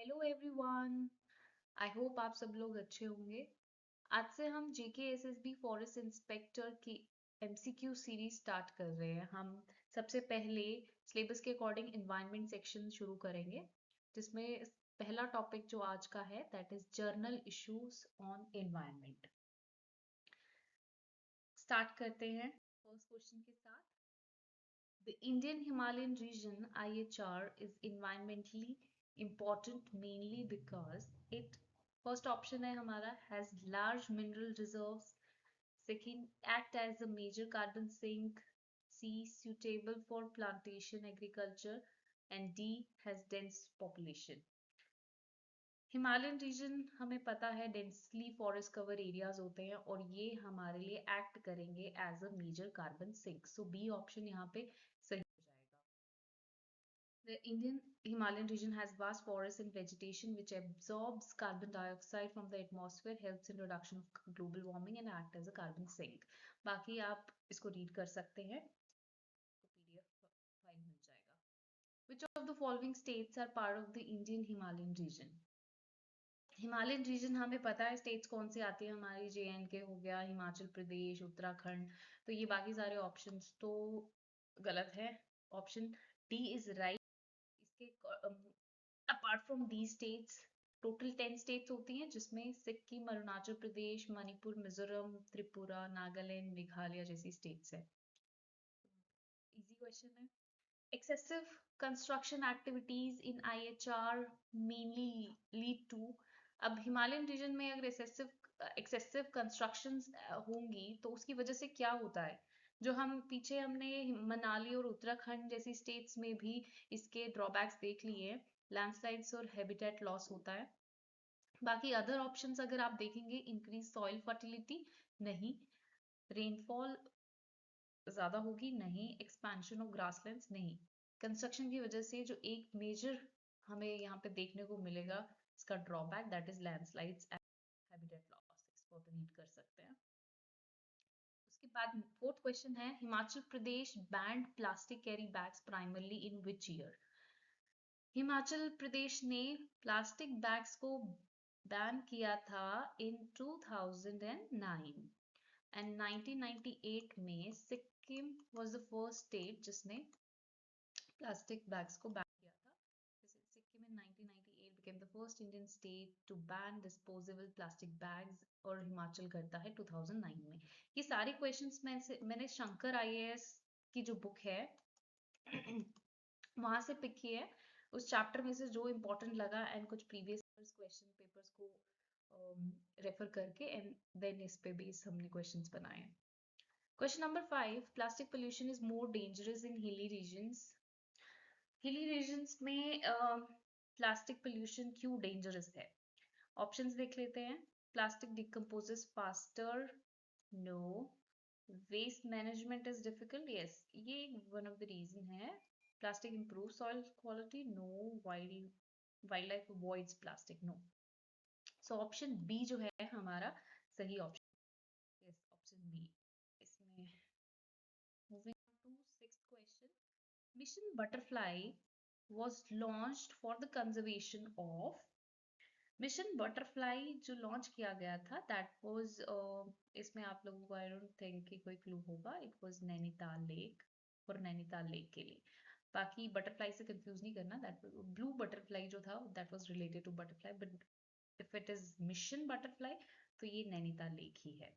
Hello everyone. I hope आप सब लोग अच्छे होंगे। आज से हम जेकेएसएसबी फॉरेस्ट इंस्पेक्टर की एमसीक्यू सीरीज स्टार्ट कर रहे हैं। हम सबसे पहले सिलेबस के अकॉर्डिंग एनवायरनमेंट सेक्शन शुरू करेंगे, जिसमें पहला टॉपिक जो आज का है that is journal issues on environment. Start करते हैं फर्स्ट क्वेश्चन के साथ। The Indian Himalayan region IHR is environmentally important mainly because it first option है हमारा has large mineral reserves, second act as a major carbon sink, C suitable for plantation agriculture, and D has dense population. Himalayan region हमें पता है densely forest cover areas होते हैं और ये हमारे लिए एक्ट करेंगे as a major carbon sink. So B option यहाँ पे सही हो जाएगा। The Indian Himalayan region has vast forests and vegetation which absorbs carbon dioxide from the atmosphere, helps in reduction of global warming and act as a carbon sink. बाकी आप इसको read कर सकते हैं, तो PDF फाइल मिल जाएगा। Which of the following states are part of the Indian Himalayan region? Himalayan region हमें पता है स्टेट्स कौन से आती है हमारी, JNK हो गया, हिमाचल प्रदेश, उत्तराखंड। तो ये बाकी सारे ऑप्शंस तो गलत है। Option D is right. इसके apart from the states total 10 states होती हैं, जिसमें सिक्किम, अरुणाचल प्रदेश, मणिपुर, मिजोरम, त्रिपुरा, नागालैंड, मेघालय जैसी स्टेट्स है। इजी क्वेश्चन है। Excessive construction activities in IHR mainly lead to। अब हिमालयन रीजन में अगर एक्सेसिव कंस्ट्रक्शंस होंगी तो उसकी वजह से क्या होता है, जो हम पीछे हमने मनाली और उत्तराखंड जैसी स्टेट्स में भी इसके ड्रॉबैक्स देख लिए। लैंडस्लाइड्स और हैबिटेट लॉस होता है। बाकी अदर ऑप्शंस अगर आप देखेंगे, इंक्रीज सॉइल फर्टिलिटी नहीं, रेनफॉल ज्यादा होगी नहीं, एक्सपेंशन ऑफ ग्रासलैंड्स नहीं। कंस्ट्रक्शन की वजह से जो एक मेजर हमें यहाँ पे देखने को मिलेगा इसका drawback that is landslides and habitat loss. इसको आप रीड कर सकते हैं। उसके बाद फोर्थ क्वेश्चन है, Himachal Pradesh banned plastic carry bags primarily in which year? Himachal Pradesh ने प्लास्टिक बैग्स को बैन किया था इन 2009 एंड 1998 में Sikkim was the first state जिसने प्लास्टिक बैग्स को बैन किया था। सिक्किम इन 1998 became the first Indian state to ban disposable plastic bags और हिमाचल करता है 2009 में। ये सारे क्वेश्चंस मैंने शंकर आईएएस की जो बुक है वहां से पिक किए है, उस चैप्टर में से जो इम्पोर्टेंट लगा एंड कुछ प्रीवियस क्वेश्चन पेपर्स को रेफर करके एंड देन इस पे बेस हमने क्वेश्चंस बनाए हैं। Question number 5. Plastic pollution is more dangerous in hilly regions. Hilly regions में प्लास्टिक पोल्यूशन क्यों डेंजरस है? ऑप्शंस देख लेते हैं। Plastic decomposes faster, no. Waste management is difficult, yes, ये वन ऑफ द रीजन है। Plastic improve soil quality, no. Wild life avoids plastic, no. So option B जो है हमारा सही ऑप्शन, यस ऑप्शन बी। इसमें moving on to sixth question. Mission Butterfly was launched for the conservation of। Mission butterfly जो launch किया गया था that was, इसमें आप लोगों को आई डोंट थिंक कि कोई क्लू होगा, इट वाज नैनीताल लेक, और नैनीताल लेक के लिए। बाकी बटरफ्लाई से कंफ्यूज नहीं करना, दैट ब्लू बटरफ्लाई जो था that was related to butterfly, but if it is mission butterfly तो ये नैनीताल लेक ही है।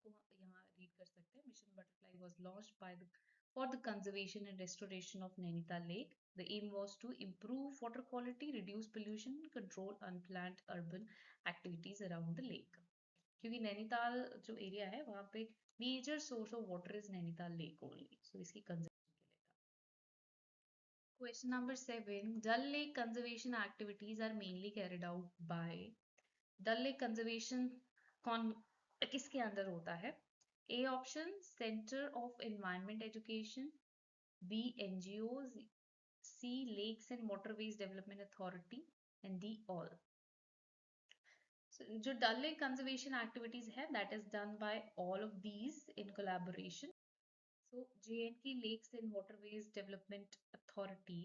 इसको यहाँ रीड कर सकते हैं। Mission butterfly was launched by the for the conservation and restoration of Nainital Lake. The aim was to improve water quality, reduce pollution, control unplanned urban activities around the lake. क्योंकि नैनीताल जो area है वहाँ पे major source of water is Nainital lake only, so इसकी conservation के लिए था। Question number 7. Dal Lake conservation activities are mainly carried out by। Dal lake conservation कौन किसके अंदर होता है? A option centre of environment education, B NGOs, C lakes and waterways development authority, and D all. जो Dal lake conservation activities है that is done by all of these in collaboration. So JNK lakes and waterways development authority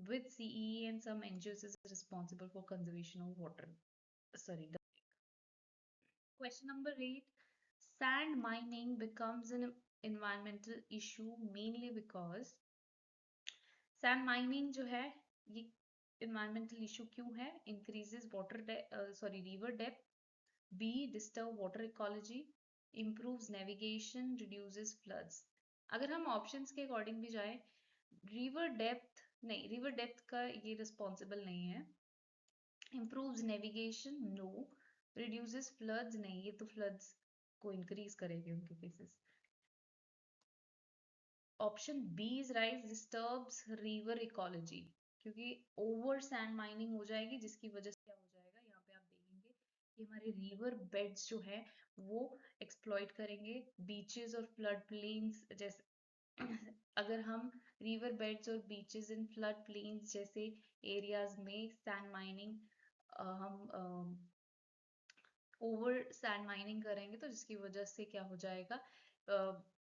with CEE and some NGOs is responsible for conservation of water. Sorry. Question number 8. Sand mining becomes an environmental issue mainly because sand mining जो है ये environmental issue क्यों है? Increases river depth. B. Disturb water ecology. Improves navigation, reduces floods. अगर हम options के according भी जाए, रिवर डेप्थ का ये रिस्पॉन्सिबल नहीं है. Improves navigation, no. Reduces floods, नहीं, ये तो floods को इंक्रीज करेगी उनके cases. Option B is right, disturbs river ecology, क्योंकि ओवर सैंड माइनिंग हो जाएगी जिसकी वजह से क्या हो जाएगा, यहाँ पे आप देखेंगे कि हमारे रिवर बेड्स जो है वो एक्सप्लॉइट करेंगे, बीचेस और फ्लड प्लेन्स जैसे अगर हम रिवर बेड्स और बीचेस इन फ्लड प्लेन्स जैसे एरियाज में सैंड माइनिंग हम ओवर सैंड माइनिंग करेंगे तो जिसकी वजह से क्या हो जाएगा,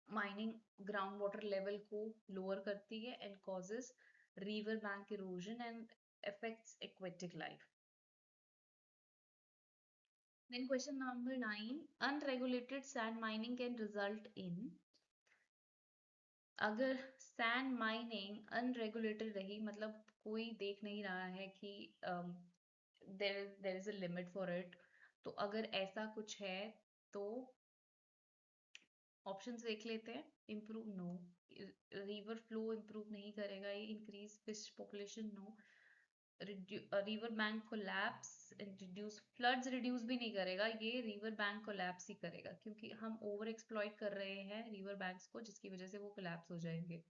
माइनिंग ग्राउंड वाटर लेवल को लोअर करती है and causes river bank erosion and affects aquatic life. Then question number 9. Unregulated sand mining can result in. अगर सैंड माइनिंग अनरेगुलेटेड रही, मतलब कोई देख नहीं रहा है कि there is a limit for it, तो अगर ऐसा कुछ है तो ऑप्शंस देख लेते हैं. Improve, no. River flow improve नहीं करेगा ये. Increase fish population, no. River bank collapse and reduce floods, reduce भी नहीं करेगा ये, रिवर बैंक कोलैप्स ही करेगा क्योंकि हम ओवर एक्सप्लॉइट कर रहे हैं रिवर बैंक्स को जिसकी वजह से वो कोलैप्स हो जाएंगे.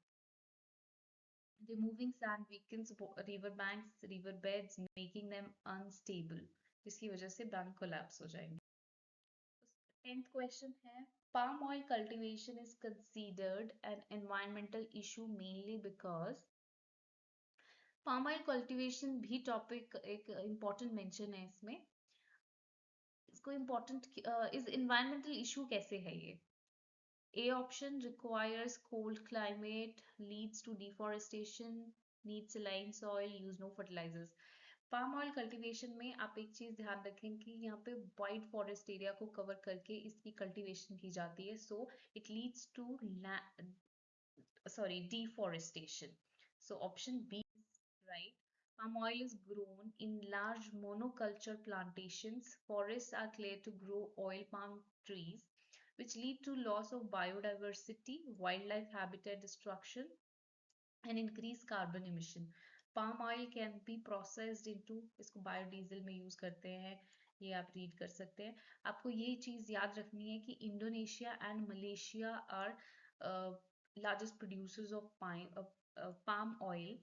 Removing sand weakens river banks, river beds, making them unstable, जिसकी वजह से बैंक कोलैप्स हो जाएंगे. 10th क्वेश्चन है, palm oil cultivation is considered an environmental issue mainly because. palm oil cultivation भी टॉपिक एक इम्पॉर्टेंट मेंशन है इसमें. इसको इम्पॉर्टेंट इस environmental issue कैसे है ये? A option, requires cold climate, leads to deforestation, needs saline soil, use no fertilizers. Palm oil cultivation में आप एक चीज ध्यान रखें कि यहाँ पे वाइड फॉरेस्ट एरिया को कवर करके इसकी कल्टीवेशन की जाती है, so it leads to deforestation. So option B is right. Palm oil is grown in large monoculture plantations. Forests are cleared to grow oil palm trees, which lead to loss of biodiversity, wildlife habitat destruction, and increased carbon emission. Palm oil can be processed into, इसको biodiesel में use करते हैं, ये आप read कर सकते हैं. आपको ये चीज याद रखनी है कि Indonesia and Malaysia are largest producers of palm oil.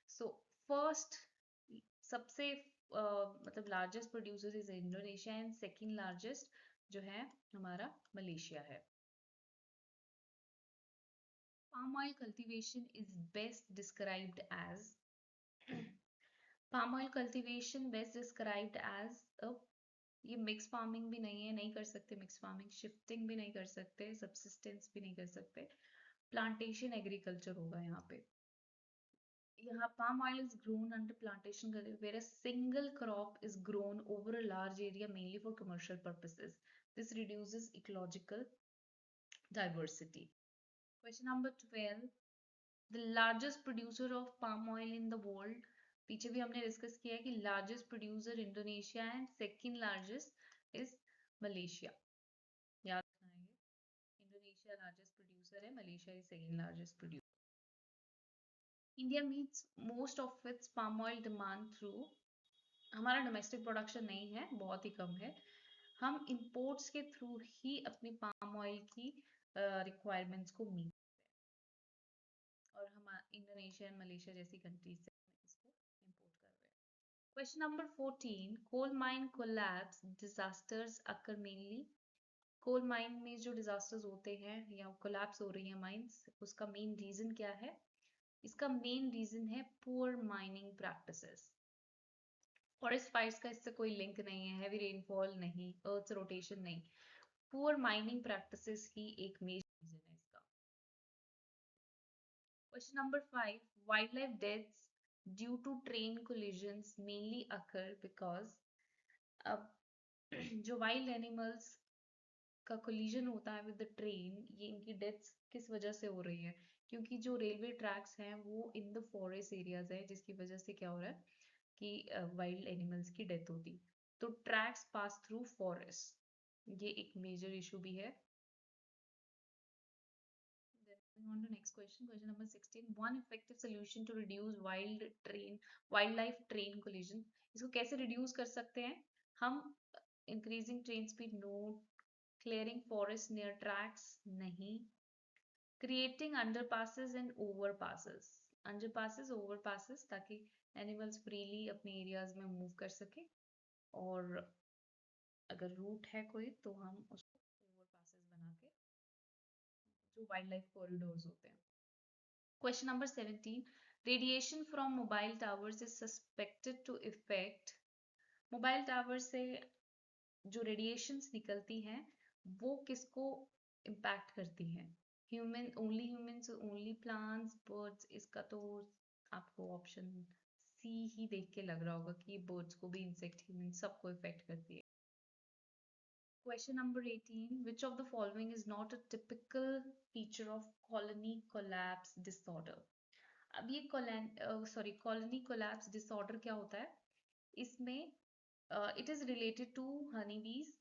So first, सबसे मतलब largest producers is Indonesia and second largest जो है हमारा मलेशिया है. Palm oil cultivation is best described as. palm oil cultivation best described as a, ये mix farming भी नहीं है, नहीं कर सकते मिक्स फार्मिंग, शिफ्टिंग भी नहीं कर सकते, सबसिस्टेंस भी नहीं कर सकते, प्लांटेशन एग्रीकल्चर होगा यहाँ पे. यहाँ palm oil is grown under plantation where a single crop is grown over a large area mainly for commercial purposes. This reduces ecological diversity. Question number 12. The largest producer of palm oil in the world. पीछे भी हमने discuss किया है कि largest producer Indonesia and second largest is Malaysia. याद रखना है ये. इंडोनेशिया largest producer है, Malaysia is second largest producer. India meets most of its palm oil demand through. हमारा डोमेस्टिक प्रोडक्शन नहीं है, बहुत ही कम है. हम इंपोर्ट्स के थ्रू ही अपनी पाम ऑयल की रिक्वायरमेंट्स को मीट और हम इंडोनेशिया एंड मलेशिया जैसी कंट्रीज से इसको इंपोर्ट कर रहे हैं. Question number 14. Coal mine collapse disasters occur mainly. Coal mine में जो डिजास्टर्स होते हैं या कोलैप्स हो रही है माइंस, उसका मेन रीजन क्या है? इसका मेन रीजन है poor mining practices. Forest fires का इससे कोई लिंक नहीं है, हैवी रेनफॉल नहीं, अर्थ रोटेशन नहीं, पुअर माइनिंग प्रैक्टिसेस ही एक मेजर रीजन है इसका. Question number 5. Wild life deaths due to train collisions mainly occur because अब जो वाइल्ड एनिमल्स का कोलिजन होता है विद द ट्रेन, ये इनकी डेथ्स किस वजह से हो रही है? क्योंकि जो रेलवे ट्रैक्स हैं वो इन द फॉरेस्ट एरियाज है, जिसकी वजह से क्या हो रहा है कि वाइल्ड एनिमल्स की डेथ होती। तो ट्रैक्स पास थ्रू फॉरेस्ट, ये एक मेजर इशू भी है। Then moving on to next question, question number 16. One effective solution to reduce wildlife train collision. इसको कैसे reduce कर सकते हैं? हम increasing train speed, no. Clearing forest near tracks, नहीं. Creating underpasses and overpasses. Underpasses, overpasses, ताकि animals freely अपने areas में move कर सके, और अगर route है कोई तो हम उसको overpasses बना के, जो wildlife corridors होते हैं. Question number 17. Radiation from mobile towers is suspected to affect. Mobile tower से जो रेडिएशंस निकलती हैं वो किसको इम्पैक्ट करती हैं? Humans, only plants, birds? इसका तो आपको ऑप्शन सी ही देख के लग रहा होगा कि बर्ड्स को भी, इंसेक्ट, ह्यूमन सबको इफेक्ट करती है. Question number 18. Which of the following is not a typical feature of colony collapse disorder? अब ये कॉलोनी कोलैप्स डिसऑर्डर क्या होता है? इसमें it is related to honey bees.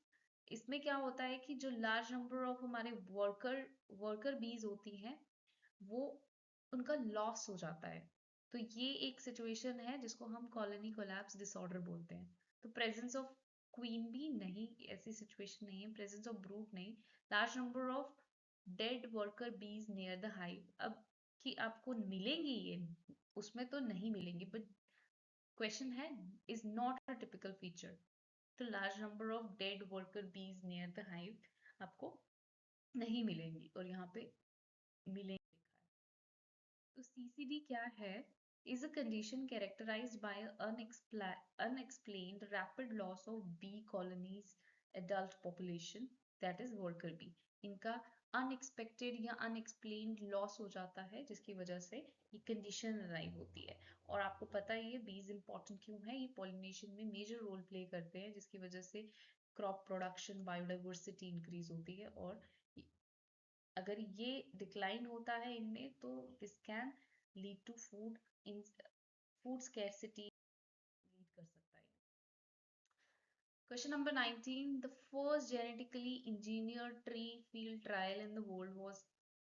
इसमें क्या होता है कि जो लार्ज नंबर ऑफ हमारे वर्कर बीज होती हैं वो, उनका लॉस हो जाता है. तो ये एक सिचुएशन है जिसको हम कॉलोनी कोलैप्स डिसऑर्डर बोलते हैं. तो प्रेजेंस ऑफ क्वीन बी नहीं, ऐसी सिचुएशन नहीं है. प्रेजेंस ऑफ ब्रूड नहीं. Large number of dead worker bees near the hive. अब कि आपको मिलेंगी ये, उसमें तो नहीं मिलेंगी, बट क्वेश्चन है is not a typical feature. तो large number of dead worker bees near the hive आपको नहीं मिलेंगी, और यहाँ पे मिलेंगी लिखा है. तो CCD क्या है? is a condition characterized by unexplained rapid loss of bee colonies adult population, that is worker bee. इनका अनएक्सपेक्टेड या अनएक्सप्लेन्ड लॉस हो जाता है, जिसकी वजह से ये कंडीशन अराइव होती है. और आपको पता है ये बीज इंपॉर्टेंट क्यों है? ये पॉलिनेशन में मेजर रोल प्ले करते हैं, जिसकी वजह से क्रॉप प्रोडक्शन, बायोडाइवर्सिटी इंक्रीज होती है. और अगर ये डिक्लाइन होता है इनमें तो this can lead to food scarcity lead कर सकता है. Question number 19. The first genetically engineered tree field trial in the world was,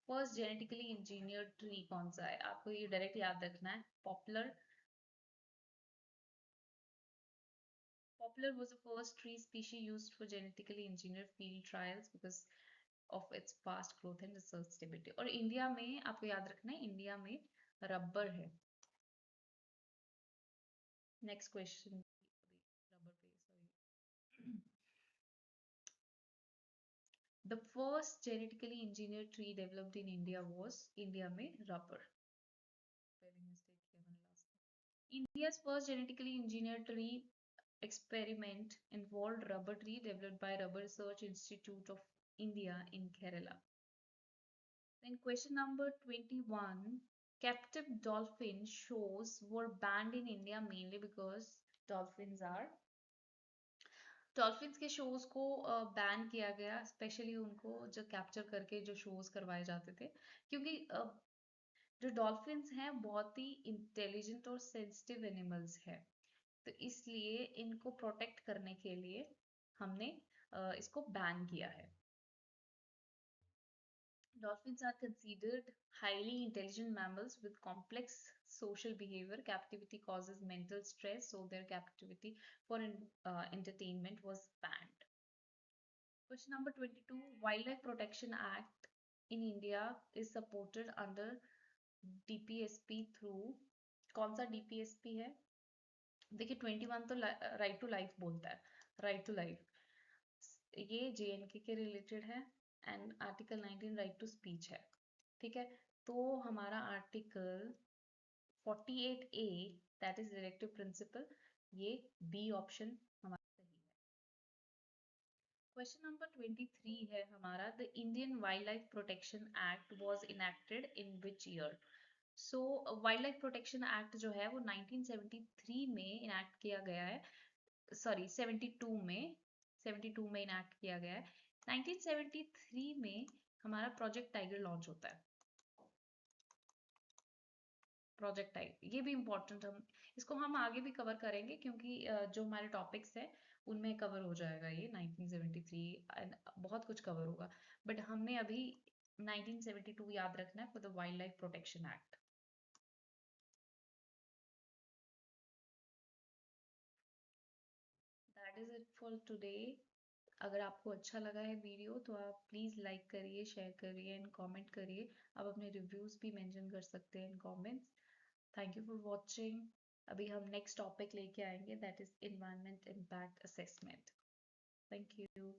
first genetically engineered tree कौन सा है? आपको ये डायरेक्ट याद रखना है. Poplar was the first tree species used for genetically engineered field trials because of its fast growth and research stability. और India में आपको याद रखना है, इंडिया में रबर है. नेक्स्ट क्वेश्चन, रबर पे sorry. The first genetically engineered tree developed in India was, India में रबर. स्पेलिंग मिस्टेक किया मैंने लास्ट में. India's first genetically engineered tree experiment involved rubber tree developed by Rubber Research Institute of India in Kerala. Then question number 21. Captive dolphin shows were banned in India mainly because dolphins के shows को ban किया गया, specially उनको जो capture करके जो shows करवाए जाते थे, क्योंकि जो डॉल्फिन्स हैं बहुत ही इंटेलिजेंट और सेंसिटिव एनिमल्स हैं. तो इसलिए इनको प्रोटेक्ट करने के लिए हमने इसको बैन किया है. Dolphins are considered highly intelligent mammals with complex social behavior. Captivity causes mental stress, so their captivity for entertainment was banned. Question number 22. Wildlife Protection Act in India is supported under DPSP through, कौन सा DPSP है? देखिए 21 तो right to life बोलता है, right to life. ये JNK के related है. And article 19 right to speech है. ठीक है, तो हमारा article 48A that is directive principle, ये बी ऑप्शन हमारा सही है. क्वेश्चन नंबर 23 है हमारा, the Indian wild life protection act was enacted in which year? So wild life protection act जो है वो 1973 में इनैक्ट किया गया है, सॉरी 72 में, 72 में इनैक्ट किया गया है। 1973 में हमारा प्रोजेक्ट टाइगर लॉन्च होता है। प्रोजेक्ट टाइगर ये भी इम्पोर्टेंट, हम इसको हम आगे भी कवर करेंगे क्योंकि जो हमारे टॉपिक्स हैं उनमें कवर हो जाएगा ये 1973 एंड बहुत कुछ कवर होगा, बट हमें अभी 1972 याद रखना है for the wild life protection act. That is it for today. अगर आपको अच्छा लगा है वीडियो तो आप प्लीज़ लाइक करिए, शेयर करिए एंड कमेंट करिए। आप अपने रिव्यूज़ भी मेंशन कर सकते हैं इन comments. Thank you for watching. अभी हम नेक्स्ट टॉपिक लेके आएंगे that is environment impact assessment. Thank you.